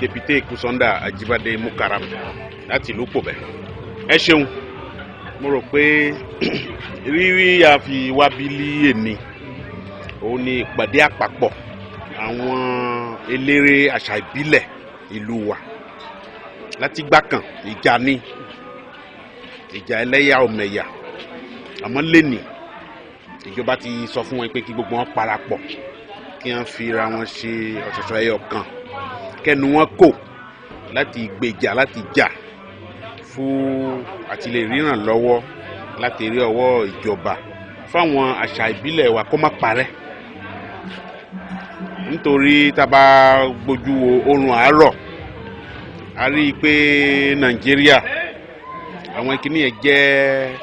député Kusonda Ajibade Mukaram láti ìlú Pòbẹ̀. Ẹ ṣeun, mo rò pé rírí àfi wábílì èní òun ni ìpàdé àpapọ̀ àwọn eléré àṣà ìbílẹ̀ ìlú wa. Láti gbà kan ìjà ní ìjà ẹlẹ́yà ọ̀mẹ̀yà, àmọ́ lẹ́nì ìjọba ti sọ fún wọn pé kí gbogbo wọn parapọ̀ kí wọ́n fi ra wọn ṣe ọ̀ṣọ̀ṣọ̀ ẹyọ kan, kẹnu wọn kò láti gbèjà láti jà fún àti lè ríran lọ́wọ́ láti rí ọwọ́ ìjọba fáwọn àṣà ìbílẹ̀ wa kó má parẹ́. Nítorí tá bá gbójú oorun àárọ̀ a rí i pé Nàìjíríà àwọn ìkíní yẹn jẹ́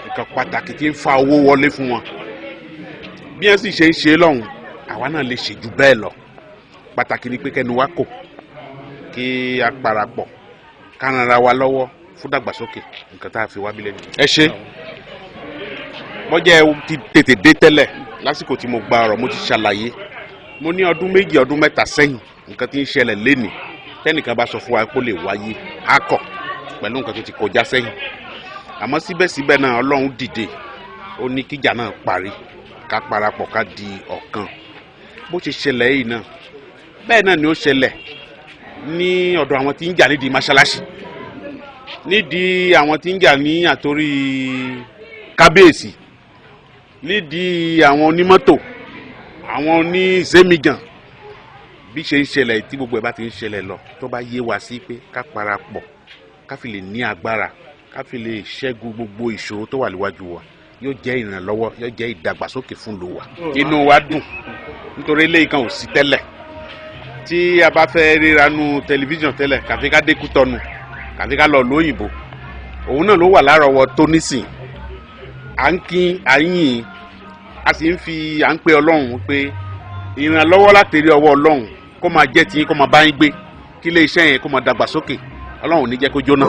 nǹkan pàtàkì tí ń fa owó wọlé fún wọn. Bí wọ́n sì ṣe ń ṣe lọ́hùn, àwa náà lè ṣe jù bẹ́ẹ̀ lọ. Pàtàkì ni pé kẹnu wa kò kí a parapọ̀ ká ran ara wa lọ́wọ́ fún dàgbàsókè nǹkan tá a fi wá bílẹ̀ nìyẹn. Ẹ ṣe bọ́jẹ́ ti tètè dé tẹ́lẹ̀ lásìkò tí mo gba ọ̀rọ̀ mo ti ṣàlàyé. Mo ní ọdún méjì ọdún mẹ́ta sẹ́yìn nǹkan tí ń ṣẹlẹ̀ lénìí tẹ́nìkan bá sọ fún wa kó lè wáyé á kọ̀ pẹ̀lú nǹkan tó ti kọjá sẹ́yìn. Àmọ́ síbẹ̀síbẹ̀ náà Ọlọ́run dìde ó ní kíjà náà parí ká parapọ̀ ká di ọ̀kan. Bó ṣe ṣẹlẹ̀ yìí náà bẹ́ẹ̀ náà ni ó ṣẹlẹ̀ ní ọ̀dọ̀ àwọn tí ń jà nídìí mọ́ṣáláṣí, nídìí àwọn tí ń jà ní àtórí kábíyèsí, nídìí àwọn onímọ́tò, àwọn oníṣẹ́mìgàn. Bí ṣe ń ṣẹlẹ̀ tí gbogbo ẹ̀ bá ti ń ṣẹlẹ̀ lọ tó bá yé wa sí pé ká parapọ̀ ká fi lè ní agbára ká fi lè ṣẹ́gun gbogbo ìṣòro tó wà níwájú wa yóò jẹ́ ìrànlọ́wọ́ yóò jẹ́ ìdàgbàsókè fún ìlú wa. Inú wa dùn nítorí eléyìí kan ò sí tẹ́lẹ̀. Tí a bá fẹ́ ríranú tẹlifíṣàn tẹ́lẹ̀ kàfi ká dé Kútọ́nù kàfi ká lọ lóyìnbó, òun náà ló wà lárọ̀ọ́wọ́ tó nísìn. À ń kí àyìn a sì ń fi à ń pe Ọlọ́run pé ìrànlọ́wọ́ láti rí ọwọ́ Ọlọ́run kó máa jẹ́ tiyín kó máa bá yín gbé kí ilé iṣẹ́ yẹn kó máa dàgbàsókè. Ọlọ́run ò ní jẹ́ kó jóná.